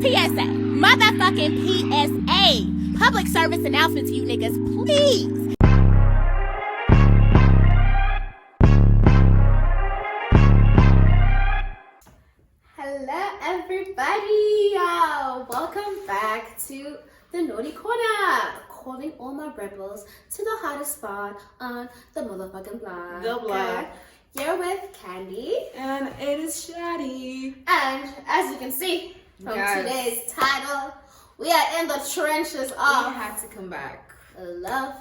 PSA. Motherfucking PSA. Public service announcement to you niggas, please. Hello everybody. Welcome back to the Naughty Corner. Calling all my rebels to the hottest spot on the motherfucking block. The block. You're with Candy. And it is Shadi. And as you can see from today's title, we are in the trenches of We had to come back. Love.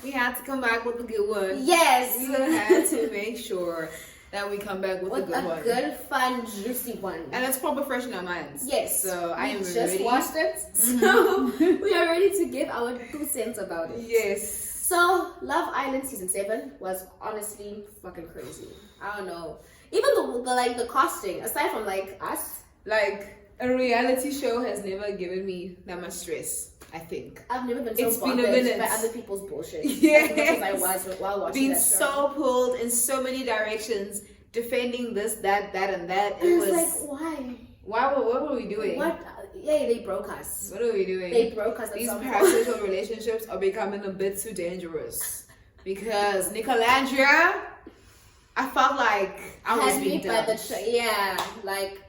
We had to come back with a good one. Yes. We had to make sure that we come back with a good one. Good, fun, juicy one. And it's proper fresh in our minds. Yes. So I am just ready. watched it. So we are ready to give our 2 cents about it. Yes. So Love Island season 7 was honestly fucking crazy. I don't know. Even the casting, aside from like us. Like a reality show has never given me that much stress, I think. I've never been so It's been a bothered minute. by other people's bullshit. Yes. As much as I was while watching Being that show. so pulled in so many directions, defending this, that, and that. It was like, why? What were we doing? What? Yeah, they broke us. What are we doing? They broke us. These parasocial relationships are becoming a bit too dangerous. Because Nicolandria, I felt like I was being dumped. Yeah, like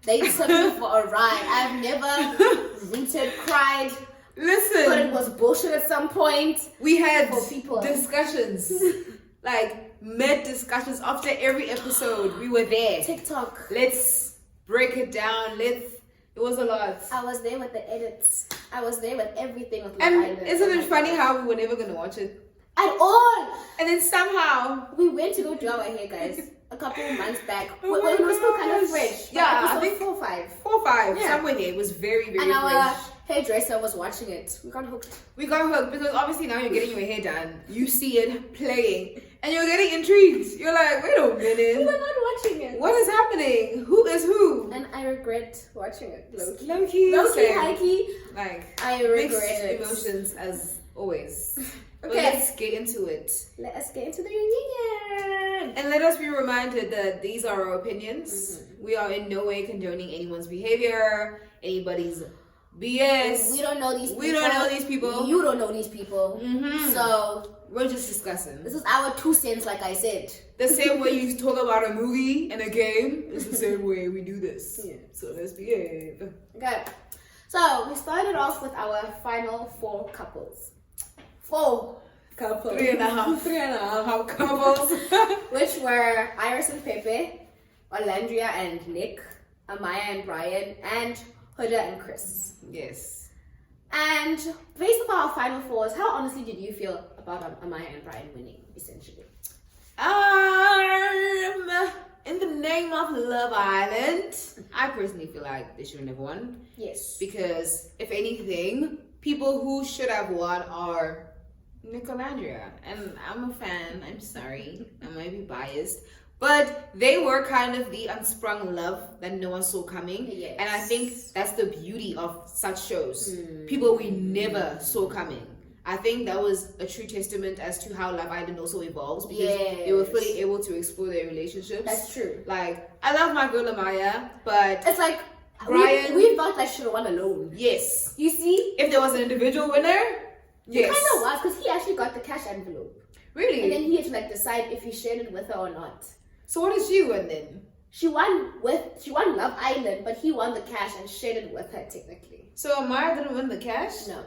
they took me for a ride. I've never rooted, cried. Listen, But it was bullshit at some point. we had for people. discussions, like mid discussions after every episode. We were there. TikTok. Let's break it down. It was a lot. I was there with the edits. I was there with everything with Love And Island. isn't it funny how we were never gonna watch it? At all. And then somehow We went to go do our hair, guys, a couple of months back. Oh when my we were still kind of gosh. fresh. Yeah, Like, I think 4 or 5. 4 or 5, Yeah. somewhere there. It was very, very And our fresh. hairdresser was watching it. We got hooked. We got hooked because obviously now you're getting your hair done. You see it playing and you're getting intrigued. You're like, wait a We minute. were not watching it. What is happening? Who is who? And I regret watching it. Low-key. Low-key. Low-key, Same. high-key. Like, I mixed regret it. emotions as always. But Okay. let's get into it. Let us get into the reunion. And let us be reminded that these are our opinions. Mm-hmm. We are in no way condoning anyone's behavior, anybody's BS. We don't know these people. We don't know these people. You don't know these people. Mhm. So We're just discussing. this is our 2 cents, like I said. The same way you talk about a movie and a game is the same way we do this. Yeah. So let's behave. Okay. So we started off with our final 4 couples. 4 couples. 3.5. 3.5 Couples. which were Iris and Pepe, Orlandria and Nick, Amaya and Brian, and Huda and Chris. Yes. And based on our final 4s, how honestly did you feel about Amaya and Brian winning, essentially? In the name of Love Island, I personally feel like they should have never won. Yes. Because if anything, people who should have won are Nicolandria. And I'm a fan. I'm sorry. I might be biased. But they were kind of the unsprung love that no one saw coming. Yes. And I think that's the beauty of such shows. People we never saw coming. I think that was a true testament as to how Love Island also evolves because they were fully able to explore their relationships. That's true. Like, I love my girl Amaya, but It's like Brian- we felt like she should have won alone. yes, You see? if there was an individual winner, It yes. kind of was, because he actually got the cash envelope. Really? And then he had to like decide if he shared it with her or not. So what did she win then? She won Love Island, but he won the cash and shared it with her technically. So Amaya didn't win the cash? No.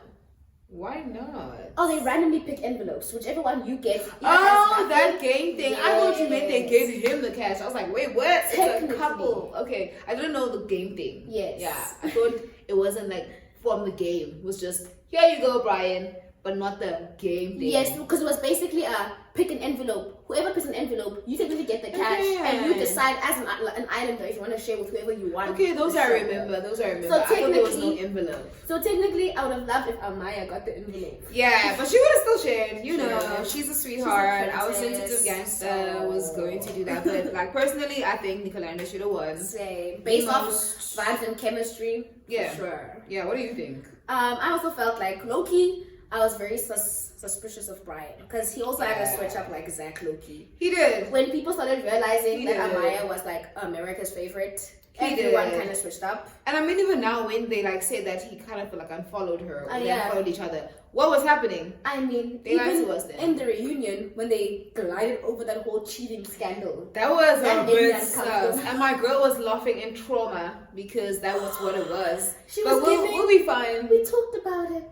Why not? Oh, they randomly pick envelopes. Whichever one you get. Oh, that game thing. I thought you meant they Yes. gave him the cash. I was like, wait, what? It's a Technically. couple. Okay. I didn't know the game thing. Yes. Yeah. I thought it wasn't like from the game. It was just, here you go, Brian. But not the game thing. Yes, because it was basically a pick an envelope. Whoever picks an envelope, you technically get the cash, and you decide as an islander if you want to share with whoever you want. Okay, those I remember. So I thought there was no technically- envelope. So technically, I would have loved if Amaya got the envelope. Yeah, but she would have still shared. You know, Sure. she's a sweetheart. She's a Our princess, sensitive gangster so- was going to do that. But like personally, I think Nicolanda should have won. Same. Based off Most- vibes and chemistry, Yeah. for sure. Yeah, what do you think? I also felt like Loki. I was very suspicious of Brian because he also had a switch up like Zach Loki. He did. When people started realizing He that did. Amaya was like America's favorite, Everyone did. kind of switched up. And I mean, even now when they like say that he kind of like unfollowed her, or they Yeah. unfollowed each other, what was happening? I mean, They lied even to us then. in the reunion when they glided over that whole cheating scandal. That was That a made me bit uncomfortable. sus. And my girl was laughing in trauma because that was what it was. She But was giving. we'll be fine. We talked about it.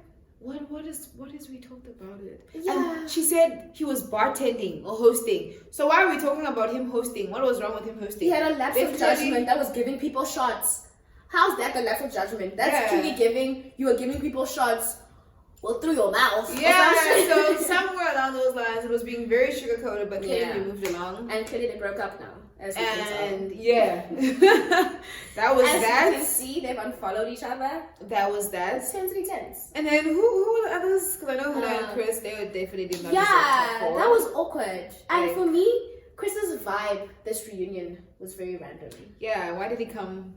What is we talked about it? Yeah. And she said he was bartending or hosting. So why are we talking about him hosting? What was wrong with him hosting? He had a lapse They of clearly- judgment that was giving people shots. How's that the lapse of judgment? That's Yeah. truly giving. You are giving people shots. Well, through your mouth. or Yeah, some shit. so somewhere along those lines, it was being very sugarcoated, but clearly Yeah. we moved along. And clearly they broke up now. As we can tell. And yeah, that was As you that. can see, they've unfollowed each other. That was that. It's tense. And then who were the others? Because I know Huda and Um, Chris, they were definitely did not. Yeah, deserve top four. that was awkward. And Like- for me, Chris's vibe this reunion was very random. Yeah, why did he come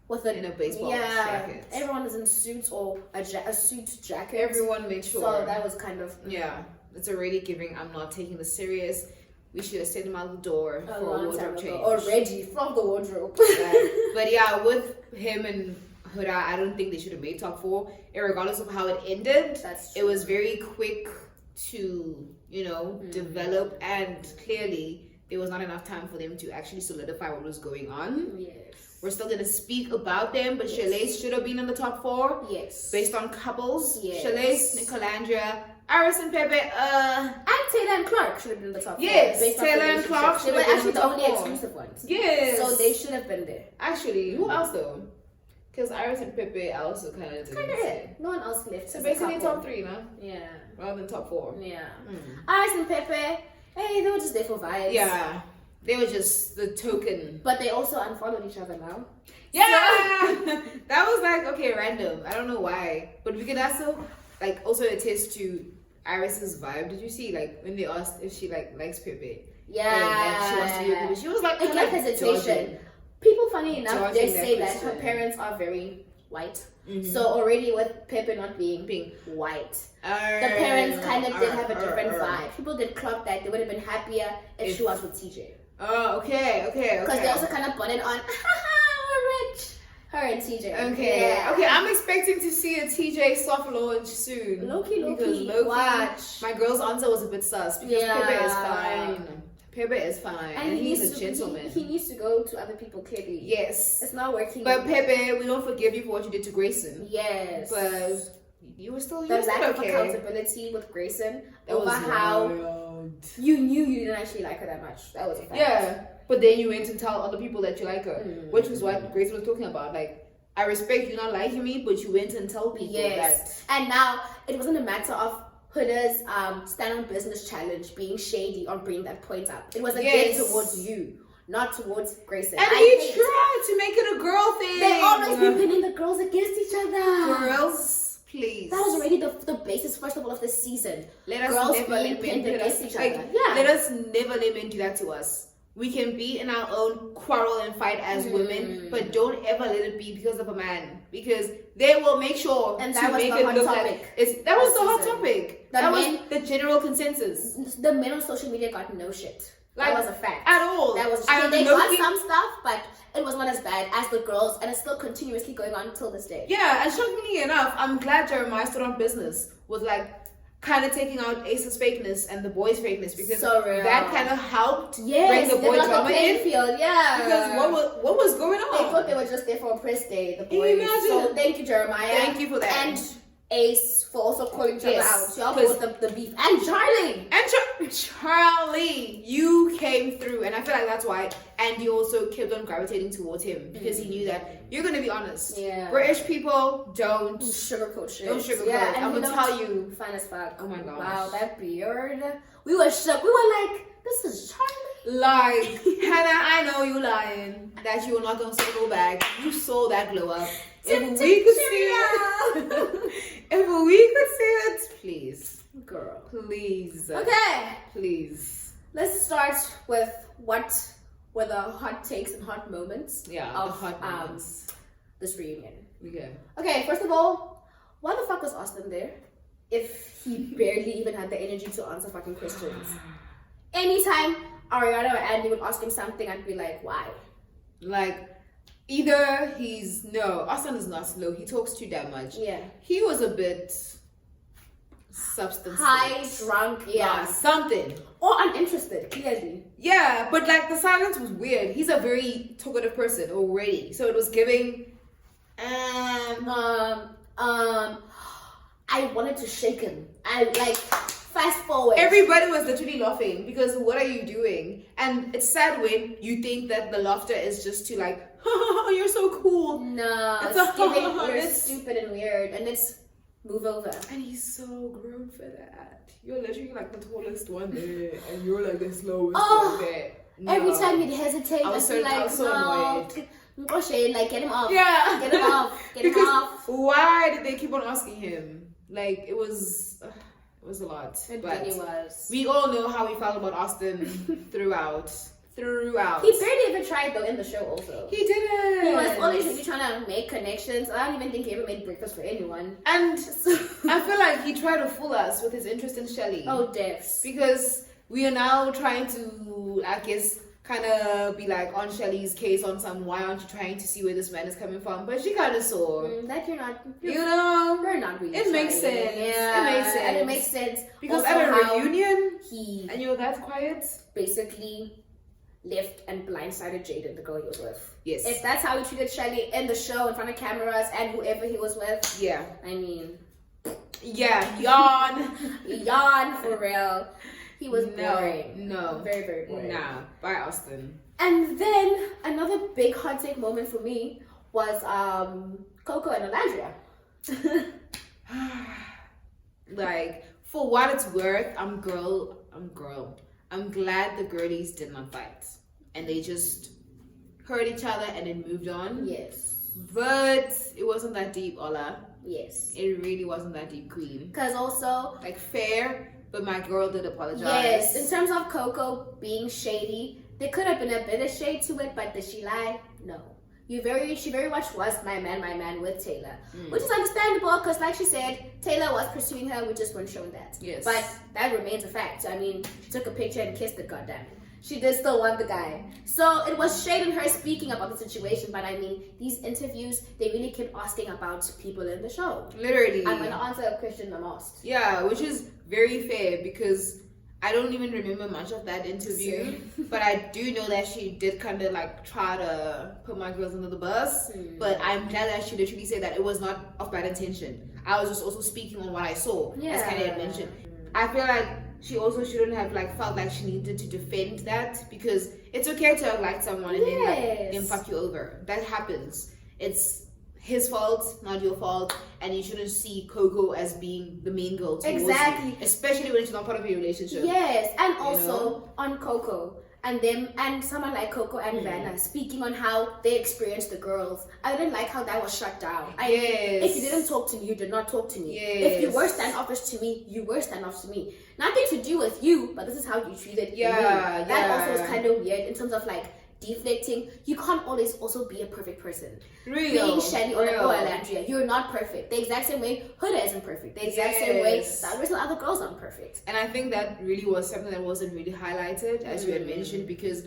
With a in a baseball jacket? everyone was in suits or a suit jacket. Everyone made sure. So that was kind of Yeah, it's already giving. I'm not taking this serious. We should have sent him out the door a for a long wardrobe time change. ago. Already from the wardrobe. But yeah, with him and Huda, I don't think they should have made top four. Regardless of how it ended, That's it was very quick to develop, and clearly there was not enough time for them to actually solidify what was going on. Yes. We're still gonna speak about them, but Shalace should have been in the top four Yes. based on couples. Yes. Shalace, Nicolandria, Iris and Pepe. And Taylor and Clark should have been in the top four. Yes, based on Taylor and Clark relationships. should They were have been in actually the the top only four. exclusive ones. Yes. So they should have been there. Actually, who else though? Because Iris and Pepe I also kind of Kind of it. No one else left. So as a basically couple. top three, no? Yeah. Rather than top four. Yeah. Mm. Iris and Pepe, hey, they were just there for vibes. Yeah, they were just the token. But they also unfollowed each other now. Yeah, that was like okay, random. I don't know why, but we can also attest to Iris's vibe. Did you see like when they asked if she likes Pepe? Yeah. And she wants to be with Pepe. She was like, Again, kinda hesitation. dodging. People, funny enough, Dodging they that say that question. her parents are very white. Mhm. So already with Pepe not being white, the parents kind of did have a different vibe. People did clock that they would have been happier if she was with TJ. Oh, okay. Because they also kind of put it on, we're rich. Her and TJ. Okay, Yeah. okay. I'm expecting to see a TJ soft launch soon. Low-key, Because low-key, watch. my girl's answer was a bit sus because Yeah. Pepe is fine. Pepe is fine, and he's a gentleman. He needs to go to other people clearly. Yes, It's not working. but Pepe, we don't forgive you for what you did to Grayson. Yes. But you were still the lack of okay. accountability with Grayson That over was how wild. you knew you didn't actually like her that much. That was a fact. Yeah, but then you went to tell other people that you like her, Mm. which was what Grayson was talking about. Like, I respect you not liking me, but you went and tell people Yes. And now it wasn't a matter of Huda's stand on business challenge being shady on bringing that point up. It was again Yes. towards you, not towards Grayson. that. And he tried to make it a girl thing. They always be pinning the girls against each other. Girls, please. That was already the basis, first of all, of this season. Let us Girls never being let pinned men against each like, other. Yeah. Let us never let men do that to us. We can be in our own quarrel and fight as women, but don't ever let it be because of a man, because they will make sure And to that was make the it hot look topic like it's. That was this the hot season. topic. The That was men- the general consensus. The men on social media got no shit. Like, that was a fact. At all. That was I'm they got looking- some stuff, but it was not as bad as the girls, and it's still continuously going on until this day. Yeah, and shockingly enough, I'm glad Jeremiah stood on business with like kind of taking out Ace's fakeness and the boys' fakeness, because So real. that kind of helped Yes, bring the boy level up drama playing in. field, yeah. Because what was going on? They thought they were just there for a press day, the Can you boys. imagine? So thank you, Jeremiah. Thank you for that. And Ace for also calling each other Yes, out. Y'all 'cause- with the beef. And Charlie. And Charlie, you came through, and I feel like that's why Andy also kept on gravitating towards him, because he knew that you're gonna be honest. Yeah. British people don't Sugarcoat shit. don't sugarcoat. Yeah, and I'm we gonna don't- tell you. Fine as fuck. Oh my gosh. Wow, that beard. We were shook. We were like, this is Charlie. Like, Hannah, I know you lying that you were not gonna circle back. You saw that glow up. If we could see it, if we could see it, please, Girl. please, Okay, please. let's start with what were the hot takes and hot moments Yeah, of the hot moments. this reunion. Yeah. Okay, first of all, why the fuck was Austin there if he barely even had the energy to answer fucking questions? Anytime Ariana or Andy would ask him something, I'd be like, why? Like, Either Austin is not slow. He talks too damn much. Yeah. He was a bit substance High, drunk, yeah. something. Or uninterested, clearly. Yeah, but like the silence was weird. He's a very talkative person already, so it was giving. I wanted to shake him. I like fast forward. Everybody was literally laughing because what are you doing? And it's sad when you think that the laughter is just to like, you're so cool. No, It's giving you're it's- stupid and weird, and it's move over. And he's so grown for that. You're literally like the tallest one there, and you're like the slowest Oh, one there. Every No. time he'd hesitate, I I'd was be so- like, I was so no, annoyed. like get him off. Yeah. Get him off. Get him Because off. why did they keep on asking him? Like it was a lot. It but really was. we all know how we felt about Austin throughout. He barely even tried though in the show. Also, He didn't. he was always really trying to make connections. I don't even think he ever made breakfast for anyone. And I feel like he tried to fool us with his interest in Shelly. Oh, deaths. Because we are now trying to, I guess, kind of be like on Shelly's case on some why aren't you trying to see where this man is coming from? But she kind of saw. That you're not. You know? We're not really. It makes trying. sense. Yeah, It makes and it sense. makes sense Because also at a how reunion, he and you're that quiet. basically left and blindsided Jaden, the girl he was with. Yes. If that's how he treated Shelly in the show in front of cameras and whoever he was with, Yeah. I mean, Yeah. Yawn. yawn for real. He was boring. No. Very, very boring. Nah. Bye, Austin. And then another big hot take moment for me was Coco and Alandria. Like, for what it's worth, I'm glad the girlies did not fight. And they just hurt each other and then moved on. Yes. But it wasn't that deep, Ola. Yes. It really wasn't that deep, Queen. Because also, Like, fair, but my girl did apologize. yes, in terms of Coco being shady, there could have been a bit of shade to it, but did she lie? No. She very much was my man with Taylor. Which is understandable because like she said, Taylor was pursuing her, we just weren't shown that. Yes. But that remains a fact. I mean, took a picture and kissed the goddamn. She did still want the guy. So it was shade in her speaking about the situation, but I mean, these interviews, they really kept asking about people in the show. Literally. I'm gonna answer a question I'm asked. Yeah, which is very fair because I don't even remember much of that interview, but I do know that she did kind of like try to put my girls under the bus. But I'm glad that she literally said that it was not of bad intention. I was just also speaking on what I saw, as Kenny had mentioned. I feel like she also shouldn't have like felt like she needed to defend that because it's okay to have liked someone and then like them fuck you over. That happens. It's his fault, not your fault, and you shouldn't see Coco as being the mean girl towards you, especially when it's not part of your relationship. Yes, and also on Coco and them and someone like Coco and Vanna speaking on how they experienced the girls. I didn't like how that was shut down. If you didn't talk to me, you did not talk to me. If you were standoffish to me, you were standoffish to me. Nothing to do with you, but this is how you treated me. That also was kind of weird in terms of like deflecting. You can't always also be a perfect person. Being Shelly or Alandria, you're not perfect. The exact same way Huda isn't perfect. The exact same way Cyrus and other girls aren't perfect. And I think that really was something that wasn't really highlighted, as you had mentioned, because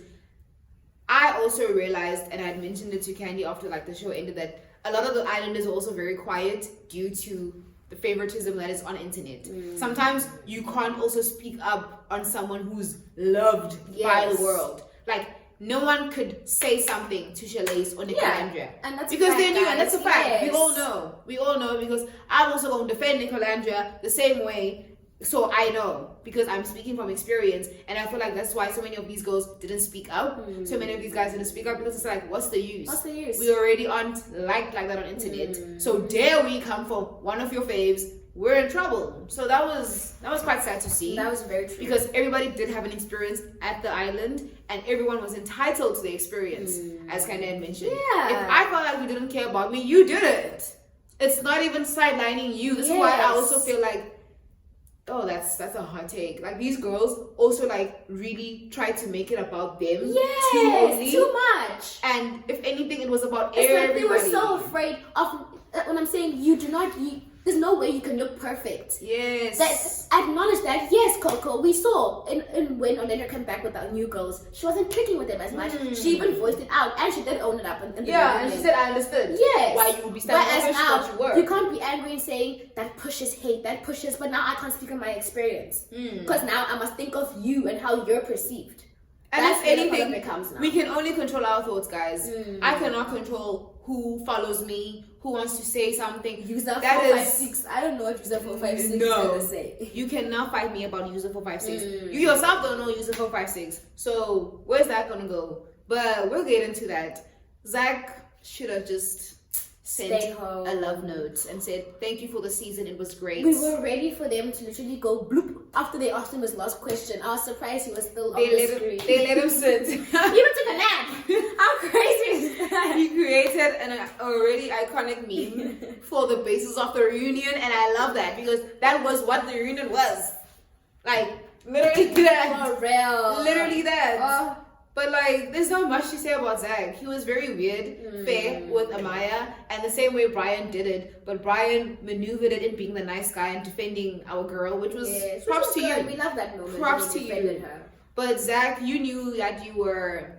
I also realized, and I had mentioned it to Candy after like the show ended, that a lot of the islanders are also very quiet due to the favoritism that is on internet. Sometimes you can't also speak up on someone who's loved by the world. Like, no one could say something to Shalace or Nicolandria. And that's because they knew, guys. and that's a fact. Yes. We all know. We all know because I'm also going to defend Nicolandria the same way. So I know because I'm speaking from experience, and I feel like that's why so many of these girls didn't speak up. So many of these guys didn't speak up because it's like, what's the use? What's the use? We already aren't liked like that on internet. So dare we come for one of your faves? We're in trouble. So that was quite sad to see. That was very true. Because everybody did have an experience at the island, and everyone was entitled to the experience, as Kanye had mentioned. Yeah. If I felt like you didn't care about me, you did it. It's not even sidelining you. This is why I also feel like, oh, that's a hot take. Like, these girls also like really tried to make it about them too much. And if anything, it was about it's everybody. like they were so afraid of when I'm saying you do not There's no way you can look perfect. Yes. Acknowledge that. Yes, Coco, we saw in when Orlando came back with our new girls, she wasn't clicking with them as much. She even voiced it out, and she did own it up. In the and she said, "I understood." Yes. Why you would be standing Whereas now, you were. you can't be angry and saying that pushes hate, that pushes. But now I can't speak on my experience because now I must think of you and how you're perceived. And that's if where the anything, problem comes now. we can only control our thoughts, guys. I cannot control who follows me, who wants to say something. User That 456. I don't know what user 456 is gonna say. You cannot fight me about user 456. You yourself don't know user 456. So where's that gonna go? But we'll get into that. Zach should have just sent a love note and said, "Thank you for the season. It was great." We were ready for them to literally go bloop after they asked him his last question. I was surprised he was still on the screen. They let him sit. He even took a nap. How crazy is that? He created an already iconic meme for the basis of the reunion, and I love that because that was what the reunion was. Like, literally that. For real. Literally that. But like, there's not much to say about Zach. He was very weird, fair with Amaya, and the same way Brian did it. But Brian maneuvered it in being the nice guy and defending our girl, which was props to you. We love that moment. Props to you. Her. But Zach, you knew that you were.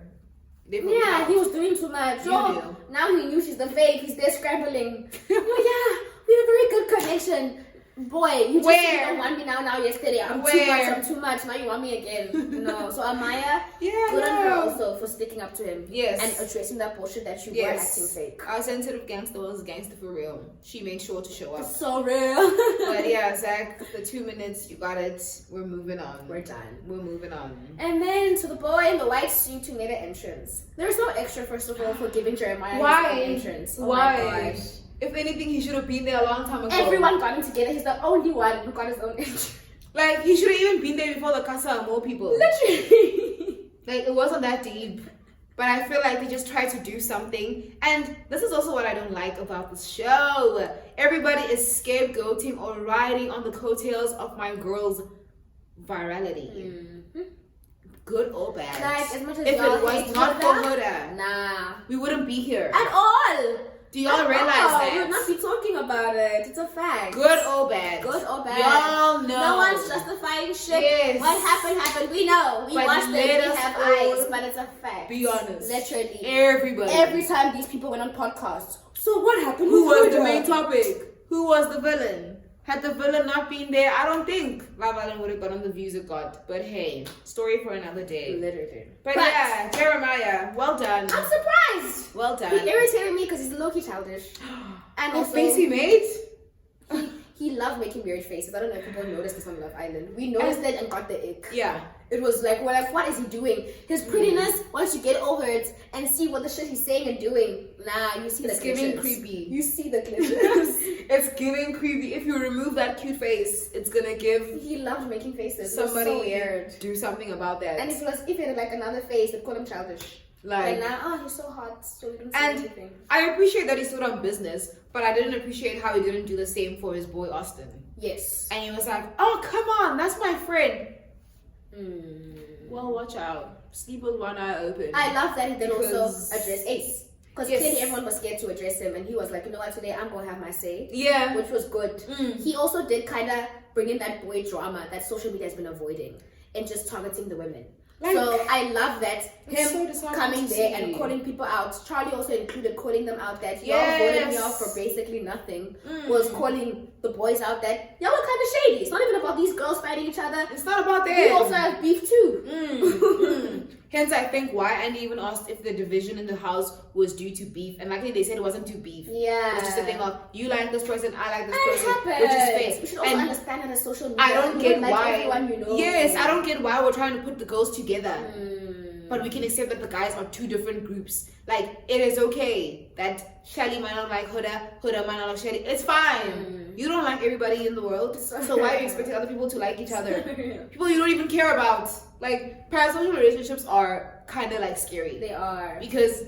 He was doing too much. So now he knew she's the fake. He's there scrambling. Oh yeah, we have a very good connection. Boy, you just don't want me now. Yesterday, I'm too much. Now you want me again. No. So Amaya, good on her also for sticking up to him. Yes. And addressing that bullshit that you were acting fake. Our sensitive gangster was gangster for real. She made sure to show up. So real. But yeah, Zach, the 2 minutes, you got it. We're moving on. We're done. We're moving on. And then to the boy in the white suit who made an entrance. There's no extra, first of all, for giving Jeremiah his own entrance. Oh Why? My gosh. If anything, he should have been there a long time ago. Everyone got him together. He's the only one who got his own entrance. Like, he should have even been there before the casa and more people. Literally. Like, it wasn't that deep. But I feel like they just tried to do something. And this is also what I don't like about this show. Everybody is scapegoating or riding on the coattails of my girl's virality. Good or bad. Like, as much as if y'all it was hate not Huda, for Huda, nah. we wouldn't be here. At all. Do y'all realize that? We would not be talking about it. It's a fact. Good or bad? Good or bad? Y'all know. No one's justifying shit. Yes. What happened. We know. We watched it. We have eyes, but it's a fact. Be honest. Literally. Everybody. Every time these people went on podcasts. So what happened? Who was the main topic? Who was the villain? Had the villain not been there, I don't think Love Island would have gotten the views it got. But hey, story for another day. Literally. But yeah, Jeremiah, well done. I'm surprised. Well done. He irritated me because he's low-key childish. And the also, face he made? He loved making weird faces. I don't know if people noticed this on Love Island. We noticed it and got the ick. Yeah. It was like, we're like, what is he doing? His prettiness, once you get over it and see what the shit he's saying and doing, nah, you see the glitches. It's giving creepy. You see the glitches. It's giving creepy. If you remove that cute face, it's gonna give... He loved making faces. Somebody so weird. do something about that. And if he had like another face, they'd call him childish. Like now, oh, he's so hot, so we don't say anything. I appreciate that he stood on business, but I didn't appreciate how he didn't do the same for his boy Austin. Yes. And he was like, oh, come on, that's my friend. Well, watch out. Sleep with one eye open. I love that he did also address Ace. Because clearly everyone was scared to address him, and he was like, you know what, today I'm going to have my say. Yeah. Which was good. He also did kind of bring in that boy drama that social media has been avoiding and just targeting the women. Like, so I love that him coming there and calling people out. Charlie also included calling them out that y'all voted me off for basically nothing. Was calling the boys out that y'all were kind of shady. It's not even about these girls fighting each other. It's not about that. We also have beef too. Hence, I think why Andy even asked if the division in the house was due to beef, and luckily they said it wasn't due beef. Yeah, it was just a thing of you like this person, I like this person, which is fair. We should also understand that as social media. I don't get why. Everyone you know. Yes, I don't get why we're trying to put the girls together. But we can accept that the guys are two different groups. Like, it is okay that Shelly might not like Huda, Huda might not like Shelly. It's fine. You don't like everybody in the world, so why are you expecting other people to like each other? People you don't even care about. Like, parasocial relationships are kind of like scary. They are. Because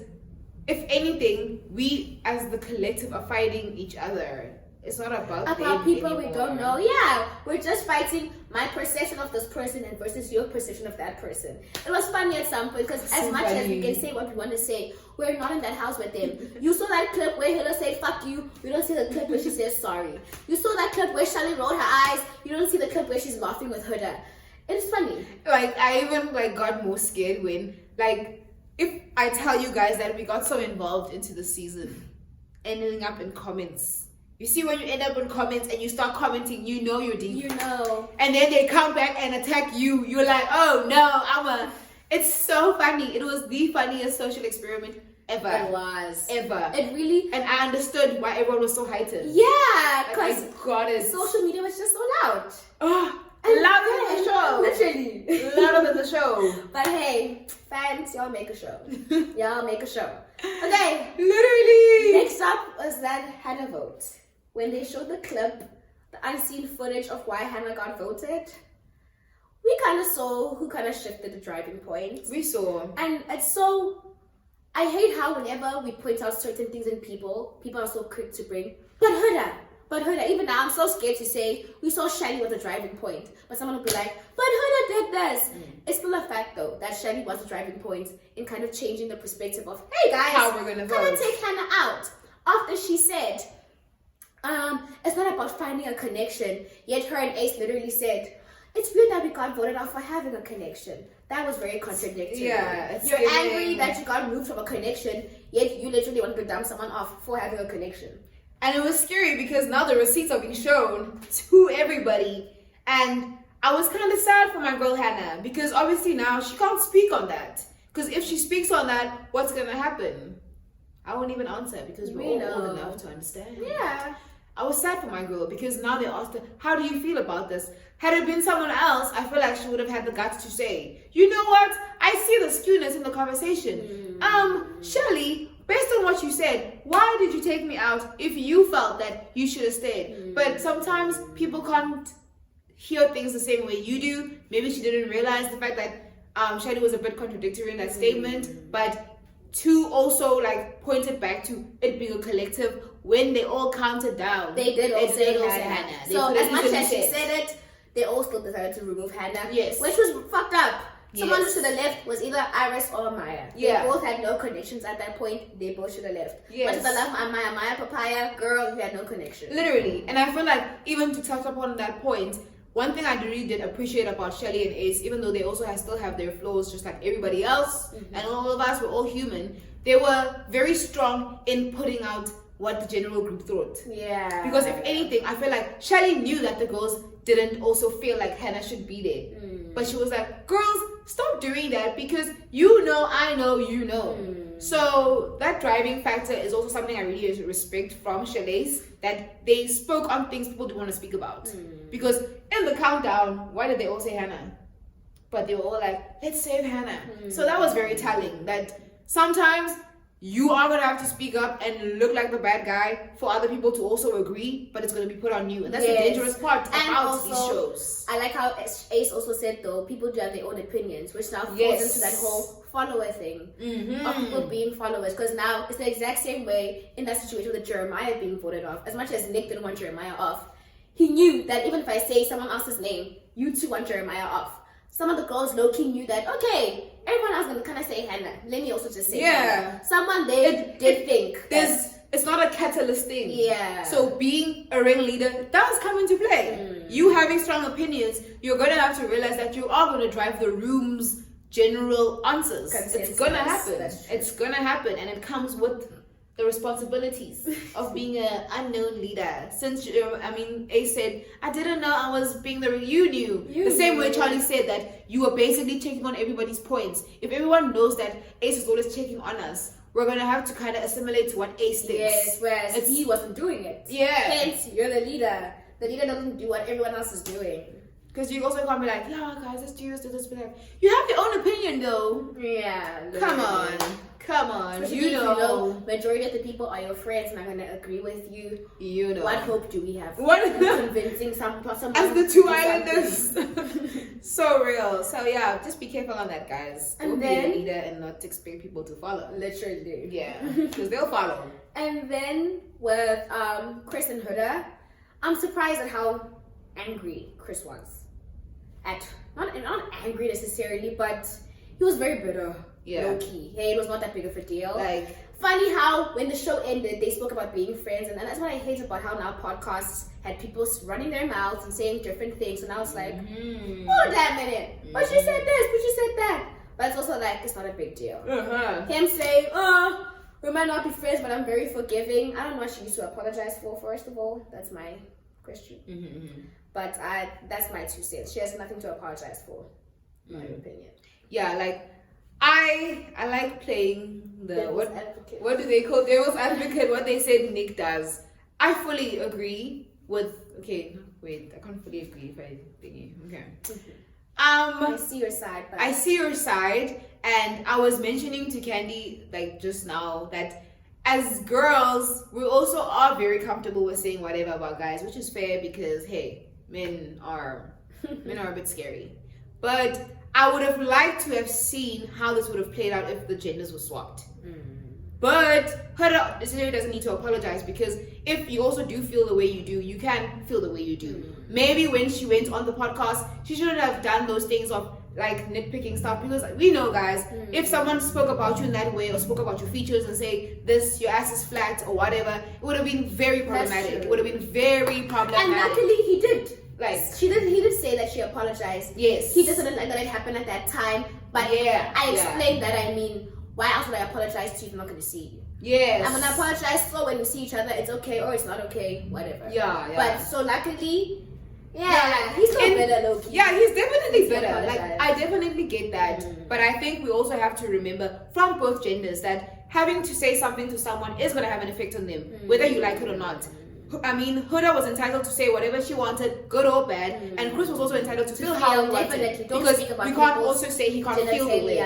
if anything, we as the collective are fighting each other. It's not about people anymore. We don't know. Yeah, we're just fighting my perception of this person and versus your perception of that person. It was funny at some point because as much as we can say what we want to say, we're not in that house with them. You saw that clip where Huda said fuck you. You don't see the clip where she says sorry. You saw that clip where Shelly rolled her eyes. You don't see the clip where she's laughing with Huda. It's funny. Like, I even like got more scared when, like, if I tell you guys that we got so involved into the season, ending up in comments. You see, when you end up in comments and you start commenting, you know you're deep. You know. And then they come back and attack you. You're like, oh no, It's so funny. It was the funniest social experiment ever. It was. Ever. It really. And I understood why everyone was so heightened. Yeah, Like, because I got it. social media was just so loud. Oh, And louder than the show. Literally. Louder than the show. But hey, fans, y'all make a show. Y'all make a show. Okay. Literally. Next up was that Hannah vote. When they showed the clip, the unseen footage of why Hannah got voted, we kind of saw who kind of shifted the driving point. We saw. And it's so, I hate how whenever we point out certain things in people, people are so quick to bring, but Huda, even now I'm so scared to say, we saw Shelly with the driving point, but someone will be like, but Huda did this. It's still a fact though, that Shelly was the driving point in kind of changing the perspective of, hey guys, how we're gonna vote. Can I take Hannah out? After she said, it's not about finding a connection, yet her and Ace literally said, it's weird that we got voted out for having a connection. That was very contradictory. Yeah, You're angry that you got moved from a connection, yet you literally wanted to dump someone off for having a connection. And it was scary because now the receipts are being shown to everybody. And I was kind of sad for my girl Hannah because obviously now she can't speak on that. Because if she speaks on that, what's going to happen? I won't even answer because we're all old enough to understand. Yeah. I was sad for my girl because now they asked her, how do you feel about this? Had it been someone else, I feel like she would have had the guts to say, you know what? I see the skewness in the conversation. Shelly, based on what you said, why did you take me out if you felt that you should have stayed? But sometimes people can't hear things the same way you do. Maybe she didn't realize the fact that Shelly was a bit contradictory in that statement, but to also like point it back to it being a collective when they all counted down. They did all say Hannah. Hannah. So as much as she said it, they all still decided to remove Hannah. Yes. Which was fucked up. Someone Yes. to the left was either Iris or Maya. Yeah. They both had no connections at that point. They both should have left. Yes. Much as I love Maya Papaya, girl, you had no connection. Literally. And I feel like even to touch upon that point, one thing I really did appreciate about Shelly and Ace, even though they also still have their flaws just like everybody else, and all of us, we're all human, they were very strong in putting out what the general group thought. Yeah. Because if anything, I feel like Shelly knew that the girls didn't also feel like Hannah should be there. But she was like, girls, stop doing that because you know, I know, you know. So that driving factor is also something I really respect from Shelly's, that they spoke on things people didn't want to speak about. Because in the countdown, why did they all say Hannah? But they were all like, let's save Hannah. So that was very telling that sometimes you are going to have to speak up and look like the bad guy for other people to also agree, but it's going to be put on you. And that's the dangerous part about these shows. I like how Ace also said, though, people do have their own opinions, which now falls into that whole follower thing of people being followers. Because now it's the exact same way in that situation with Jeremiah being voted off. As much as Nick didn't want Jeremiah off, he knew that even if I say someone else's name, you too want Jeremiah off. Some of the girls low-key knew that, okay, everyone else gonna kind of say Hannah. Let me also just say Hannah. Someone did think. It's not a catalyst thing. Yeah. So being a ringleader does come into play. You having strong opinions, you're gonna have to realize that you are gonna drive the room's general answers. It's gonna happen. It's gonna happen, and it comes with the responsibilities of being an unknown leader. Since Ace said, I didn't know I was being you knew. The same way Charlie said that you were basically checking on everybody's points. If everyone knows that Ace is always checking on us, we're gonna have to kind of assimilate to what Ace thinks. Yes, whereas he wasn't doing it. Yeah. Hence, you're the leader. The leader doesn't do what everyone else is doing. Because you also can't be like, yeah, guys, let's do this, but that. You have your own opinion, though. Yeah. Come on. Especially You know. Majority of the people are your friends and are gonna agree with you. You know. What hope do we have? What convincing someone as the two islanders. So real. So yeah, just be careful on that, guys. And Don't then, be a leader and not expect people to follow. Literally. Yeah, because they'll follow. And then with Chris and Huda, I'm surprised at how angry Chris was. Not angry necessarily, but he was very bitter. Yeah. low key. Hey, it was not that big of a deal. Like, funny how when the show ended, they spoke about being friends, and that's what I hate about how now podcasts had people running their mouths and saying different things, and I was like, hold that minute. But she said this, but she said that. But it's also like, it's not a big deal. Him saying, we might not be friends, but I'm very forgiving. I don't know what she used to apologize for, first of all. That's my question. But that's my 2 cents. She has nothing to apologize for, in my opinion. Yeah, like, I like playing the Devil's advocate. What do they call devil's advocate? What they said Nick does. I fully agree with. Okay, wait, I can't fully agree if I thingy. Okay. I see your side. But I see your side, and I was mentioning to Candy like just now that as girls we also are very comfortable with saying whatever about guys, which is fair because hey, men are a bit scary, but I would have liked to have seen how this would have played out if the genders were swapped. But Huda necessarily doesn't need to apologize because if you also do feel the way you do, you can feel the way you do. Maybe when she went on the podcast, she shouldn't have done those things of like nitpicking stuff because we know, guys, if someone spoke about you in that way or spoke about your features and say this, your ass is flat or whatever, it would have been very problematic. It would have been very problematic. And luckily he did. Like he did say that she apologized. Yes. He just didn't like that it happened at that time. But I explained that. I mean, why else would I apologize to you if I'm not going to see you? Yes. I'm gonna apologize so when we see each other, it's okay or it's not okay, whatever. Yeah. But so luckily, he's still better, low key. Yeah, he's definitely better. Like I definitely get that. But I think we also have to remember from both genders that having to say something to someone is gonna have an effect on them, whether you like it or not. I mean, Huda was entitled to say whatever she wanted, good or bad, and Chris was also entitled to feel how he wanted. Because we can't also say he can't feel the way.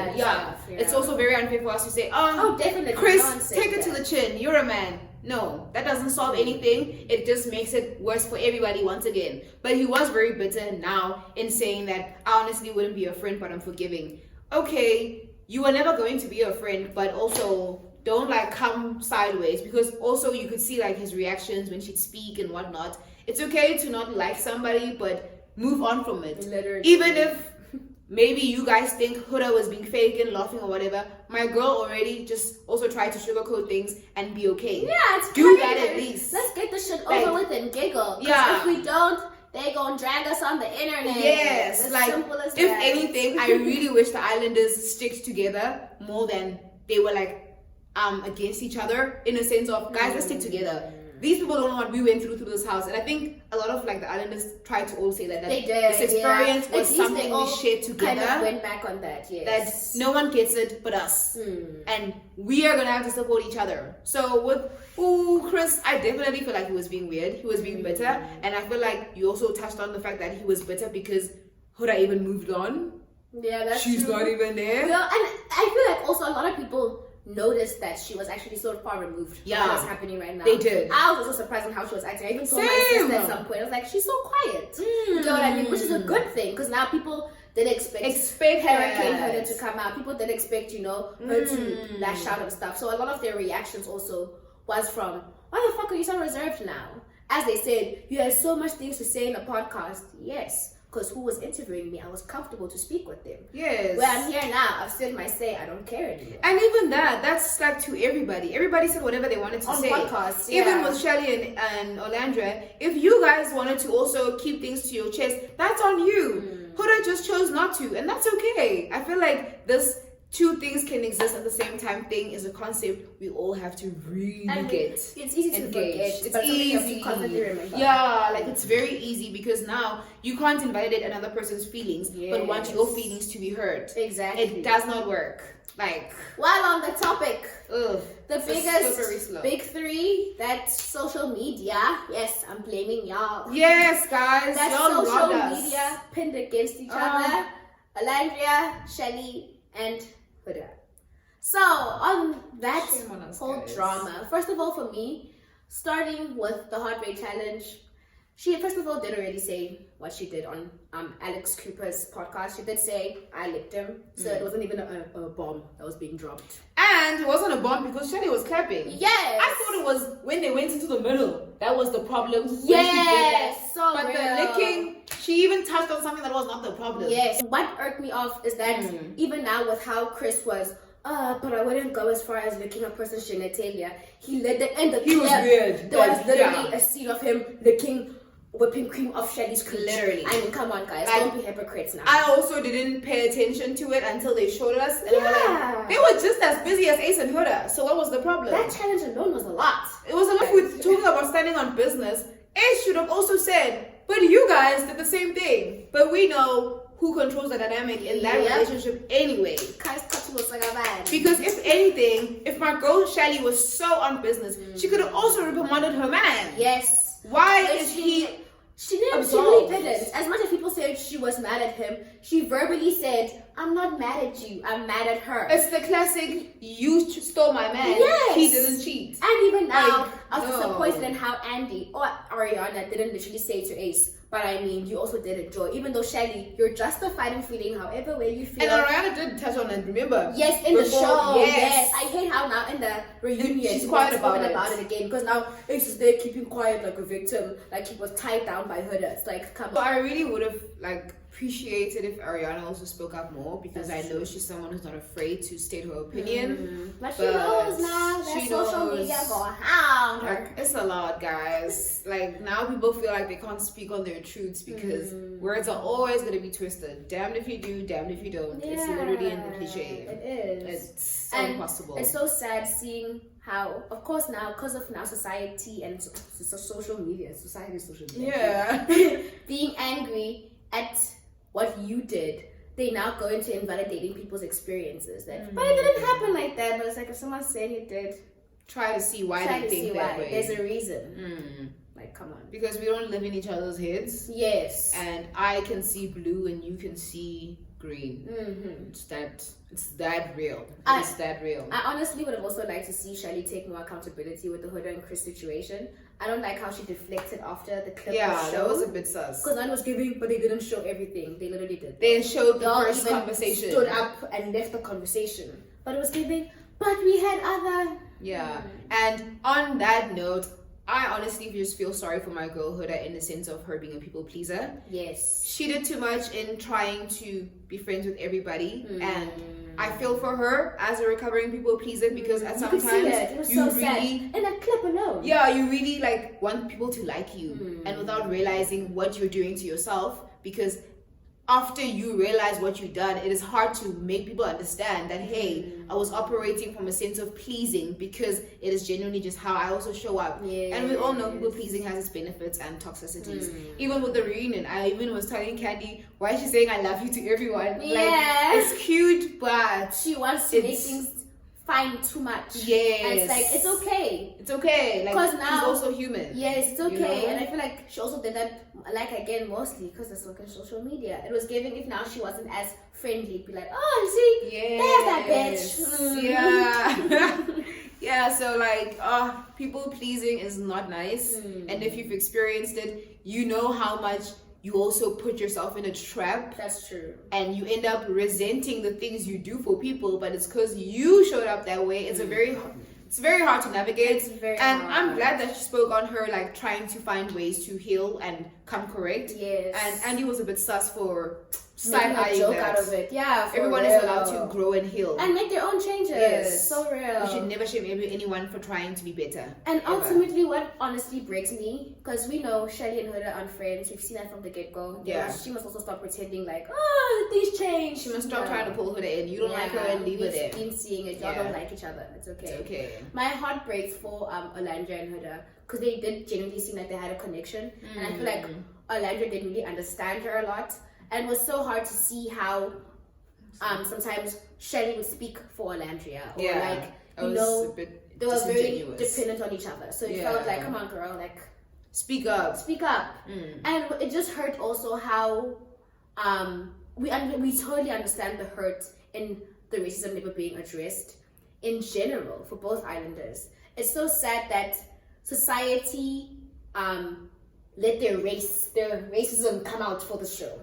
It's also very unfair for us to say, definitely. Chris, take it to the chin. You're a man. No, that doesn't solve anything. It just makes it worse for everybody once again. But he was very bitter now in saying that I honestly wouldn't be a friend, but I'm forgiving. Okay, you were never going to be a friend, but also don't like come sideways because also you could see like his reactions when she'd speak and whatnot. It's okay to not like somebody, but move on from it. Literally. Even if maybe you guys think Huda was being fake and laughing or whatever, my girl already just also tried to sugarcoat things and be okay. Yeah, it's do that at least. Let's get this shit over with and giggle. Yeah. If we don't, they gonna drag us on the internet. Yes, it's like simple as if that. anything, I really wish the Islanders stick together more than they were like against each other in a sense of guys, let's stick together. These people don't know what we went through this house, and I think a lot of like the Islanders tried to all say that they did. This experience was At least something they we shared together. Kind of went back on that, yes. That no one gets it but us, and we are gonna have to support each other. So with Chris, I definitely feel like he was being weird. He was being bitter, and I feel like you also touched on the fact that he was bitter because Huda even moved on. Yeah, that's She's true. not even there. No, and I feel like also a lot of people noticed that she was actually so far removed from what's happening right now. They did. I was also surprised on how she was acting. I even told my sister at some point, I was like, she's so quiet. You know what I mean? Which is a good thing because now people didn't expect Hurricane Huda to come out. People didn't expect, her to lash out and stuff. So a lot of their reactions also was from, why the fuck are you so reserved now? As they said, you had so much things to say in the podcast. Yes. Because who was interviewing me, I was comfortable to speak with them. Yes. Where I'm here now, I've said my say, I don't care anymore. And even that's like to everybody. Everybody said whatever they wanted to say. On podcasts, Even with Shelly and Olandra, if you guys wanted to also keep things to your chest, that's on you. Huda just chose not to, and that's okay. I feel like this two things can exist at the same time thing is a concept we all have to really get. It's easy to engaged. forget. It's easy. Constantly remember. Yeah, like it's very easy because now you can't invalidate another person's feelings, but want your feelings to be heard. Exactly. It does not work. Like while on the topic, the biggest big three, that's social media. Yes, I'm blaming y'all. Yes, guys. That's y'all social media pinned against each other. Alandria, Shelly, and Huda. So on that whole drama, first of all, for me, starting with the heart rate challenge, she first of all didn't really say what she did on Alex Cooper's podcast. She did say I licked him, so it wasn't even a bomb that was being dropped. And it wasn't a bomb because Shelly was clapping. Yes, I thought it was when they went into the middle that was the problem. Yes, so but real. the licking, She even touched on something that was not the problem. Yes. What irked me off is that even now with how Chris was, but I wouldn't go as far as licking a person's genitalia. He let the end. He was weird. There was literally a scene of him licking whipping cream off Shelly's cooch. Literally. I mean, come on, guys, Like, don't be hypocrites now. I also didn't pay attention to it until they showed us. And Yeah. they were just as busy as Ace and Huda. So what was the problem? That challenge alone was a lot. It was enough with talking about standing on business. Ace should have also said, but you guys did the same thing. But we know who controls the dynamic in that relationship anyway. Because if anything, if my girl Shelly was so on business, she could have also reprimanded her man. Yes. Why is he? She really didn't. As much as people said she was mad at him, she verbally said, I'm not mad at you, I'm mad at her. It's the classic, you stole my man, yes. he didn't cheat. And even now, Like, I was no. disappointed in how Andy or Ariana didn't literally say to Ace, but I mean, you also did it, Joy. Even though Shelly, you're justified in feeling however way you feel. And Ariana did touch on it, remember? Yes, in the show. Yes. I hate how now in the reunion She's quiet about it again, because now Ace is there keeping quiet like a victim, like he was tied down by Huda. It's like, come So on. I really would have appreciated if Ariana also spoke up more, because I know she's someone who's not afraid to state her opinion. But she knows now that she social knows. media go hound her. Like, it's a lot, guys. Like, now people feel like they can't speak on their truths because words are always going to be twisted. Damned if you do, damned if you don't. It's literally in the cliche. It is. It's so impossible. It's so sad seeing how, of course, now because of now society and social media, social media, being angry at what you did, they now go into invalidating people's experiences. That, but it didn't happen like that. But it's like if someone's saying it did, try to see why they think that way. There's a reason. Like, come on. Because we don't live in each other's heads. Yes. And I can see blue and you can see green. It's that real. It's that real. I honestly would have also liked to see Shelly take more accountability with the Huda and Chris situation. I don't like how she deflected after the clip was shown. That was a bit sus. Because none was giving, but they didn't show everything. They literally did. They showed the Y'all first even conversation. stood up and left the conversation. But it was giving, but we had other... Yeah. And on that note, I honestly just feel sorry for my girl Huda in the sense of her being a people pleaser. Yes. She did too much in trying to be friends with everybody. And I feel for her as a recovering people pleaser because at some times it was you so really sad. In that clip alone. Yeah, you really like want people to like you and without realizing what you're doing to yourself, because after you realize what you've done, it is hard to make people understand that, hey, I was operating from a sense of pleasing because it is genuinely just how I also show up. And we all know people pleasing has its benefits and toxicities. Even with the reunion, I even was telling Candy, why is she saying I love you to everyone? Yeah. Like, it's cute, but she wants to make things fine too much. Yes. And it's like, it's okay. It's okay. Like, because now she's also human. Yes, it's okay. You know? And I feel like she also did that, like, again, mostly because it's like social media. It was giving, if now she wasn't as friendly, it'd be like, oh, see, there's that bitch. Yeah. Yeah, so like, people pleasing is not nice. And if you've experienced it, you know how much you also put yourself in a trap. That's true. And you end up resenting the things you do for people, but it's because you showed up that way. It's it's very hard to navigate. It's very and hard. I'm glad that she spoke on her like trying to find ways to heal and come correct. Yes. And Andy was a bit sus for making a side-eyeing joke that. out of it. Yeah, for Everyone real. is allowed to grow and heal. And make their own changes. Yes. So real. We should never shame anyone for trying to be better. And ever. ultimately, what honestly breaks me, because we know Shelly and Huda aren't friends. We've seen that from the get-go. Yeah. She must also stop pretending like, oh, things change. She must stop trying to pull her in. You don't like her and leave her there. We've been seeing it. Y'all don't like each other. It's okay. It's okay. My heart breaks for Olandra and Huda, because they did genuinely seem like they had a connection. And I feel like Olandra didn't really understand her a lot. And it was so hard to see how sometimes Shelly would speak for Olandria. Or like, you know, they were very dependent on each other. So it felt like, come on, girl, like, speak up. Speak up. And it just hurt also how we totally understand the hurt in the racism never being addressed in general for both islanders. It's so sad that society let their racism come out for the show.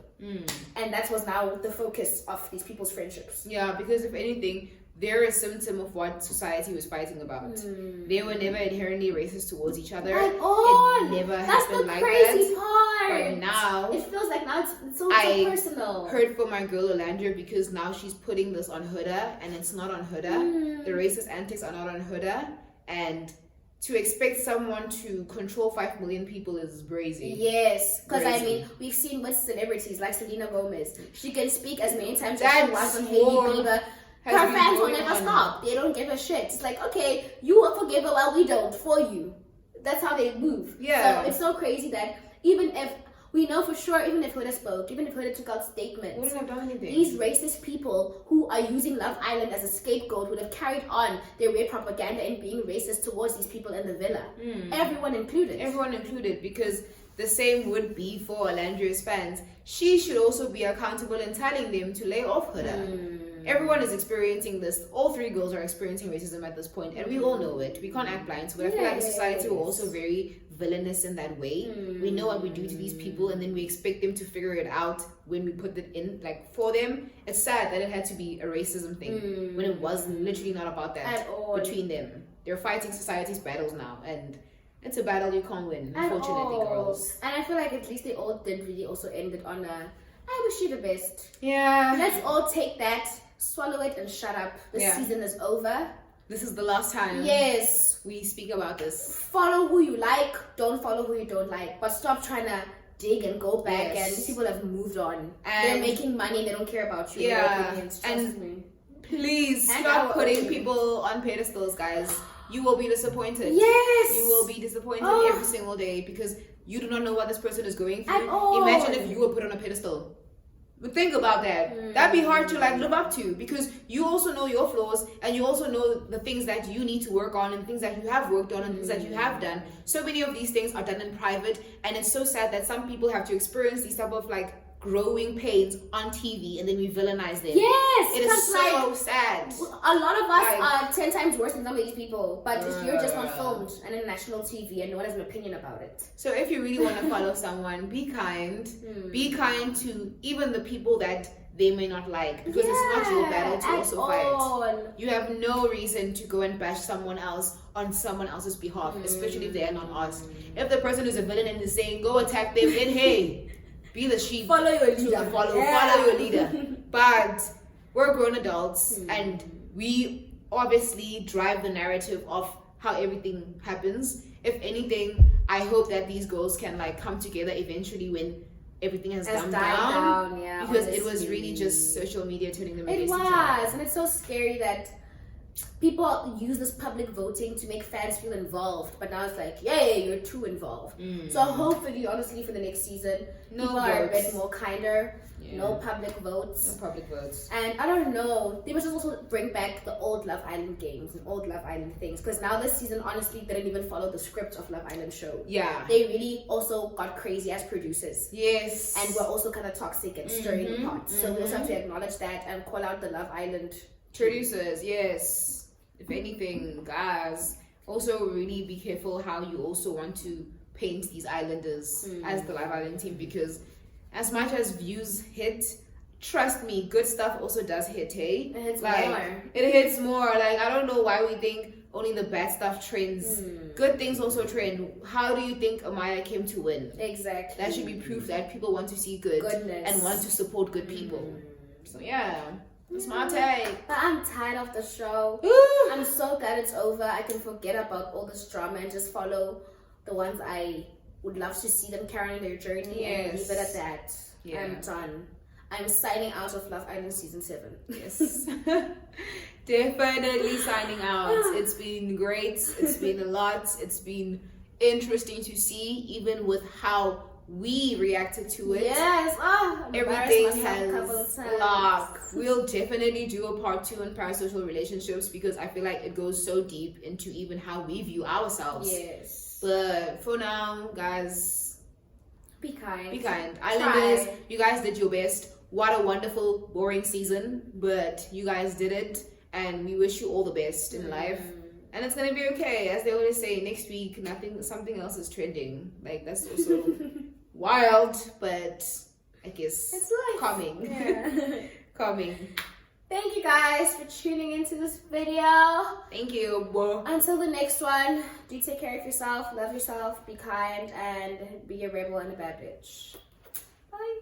And that was now the focus of these people's friendships. Yeah, because if anything, they're a symptom of what society was fighting about. They were never inherently racist towards each other. At all. It never That's happened the like crazy that. part. But now it feels like now it's so personal. Heard from my girl Olandra because now she's putting this on Huda and it's not on Huda. The racist antics are not on Huda, and to expect someone to control 5 million people is brazy. Yes, because I mean, we've seen with celebrities like Selena Gomez. She can speak as many times as she wants on Hailey Bieber. Her fans will never stop. They don't give a shit. It's like, okay, you forgive her while we don't for you. That's how they move. Yeah. So it's so crazy that even if we know for sure, even if Huda spoke, even if Huda took out statements, wouldn't have done anything. These racist people who are using Love Island as a scapegoat would have carried on their weird propaganda and being racist towards these people in the villa. Everyone included. Everyone included, because the same would be for Alandra's fans. She should also be accountable in telling them to lay off Huda. Everyone is experiencing this. All 3 girls are experiencing racism at this point, and we all know it. We can't act blind to it. I feel like society we're also very villainous in that way. We know what we do to these people, and then we expect them to figure it out when we put it in, like, for them. It's sad that it had to be a racism thing when it was literally not about that at all. Between them. They're fighting society's battles now, and it's a battle you can't win, unfortunately, girls. And I feel like at least they all did really also end it on a, I wish you the best. Yeah. Let's all take that, swallow it, and shut up. The season is over. This is the last time. Yes. We speak about this. Follow who you like, don't follow who you don't like. But stop trying to dig and go back. And these people have moved on. And they're making money and they don't care about you. Yeah. Trust me. Please stop putting people on pedestals, guys. You will be disappointed. Yes. You will be disappointed every single day because you do not know what this person is going through. At all. Imagine if you were put on a pedestal. But think about that. That'd be hard to like live up to, because you also know your flaws and you also know the things that you need to work on and things that you have worked on and things that you have done. So many of these things are done in private, and it's so sad that some people have to experience these type of like growing pains on TV and then we villainize them. Yes, it is so sad. A lot of us are 10 times worse than some of these people, but you're just not filmed on international TV and no one has an opinion about it. So if you really want to follow someone, be kind. Be kind to even the people that they may not like, because it's not your battle to also fight. You have no reason to go and bash someone else on someone else's behalf, especially if they are not asked. If the person is a villain and is saying go attack them, then hey, be the sheep. Follow your leader. Follow your leader. But we're grown adults and we obviously drive the narrative of how everything happens. If anything, I hope that these girls can like come together eventually when everything has died down. Because it was really just social media turning them against each other. It was, and it's so scary that people use this public voting to make fans feel involved, but now it's like, yay, you're too involved. So hopefully, honestly, for the next season, people are a bit more kinder. No public votes. No public votes. And I don't know, they must also bring back the old Love Island games and old Love Island things, because now this season honestly didn't even follow the script of Love Island show. Yeah. They really also got crazy as producers. Yes. And were also kind of toxic and stirring the pot. So we also have to acknowledge that and call out the Love Island producers. Yes. If anything, guys, also really be careful how you also want to paint these islanders as the Love Island team, because as much as views hit, trust me, good stuff also does hit, hey? It hits like, more. It hits more. Like, I don't know why we think only the bad stuff trends. Good things also trend. How do you think Amaya came to win? Exactly. That should be proof that people want to see goodness and want to support good people. So yeah, that's my take. But I'm tired of the show. I'm so glad it's over. I can forget about all this drama and just follow the ones I would love to see them carrying their journey and leave it at that. I'm done. I'm signing out of Love Island season 7. Yes. Definitely signing out. It's been great. It's been a lot. It's been interesting to see, even with how we reacted to it. Yes. Everything has lock. We'll definitely do a part 2 on parasocial relationships, because I feel like it goes so deep into even how we view ourselves. Yes. But for now, guys, be kind. Be kind. Islanders, you guys did your best. What a wonderful, boring season, but you guys did it, and we wish you all the best in life. And it's gonna be okay. As they always say, next week something else is trending. Like, that's also wild, but I guess it's life. coming. Coming. Thank you guys for tuning into this video. Thank you. Bro. Until the next one, do take care of yourself, love yourself, be kind, and be a rebel and a bad bitch. Bye.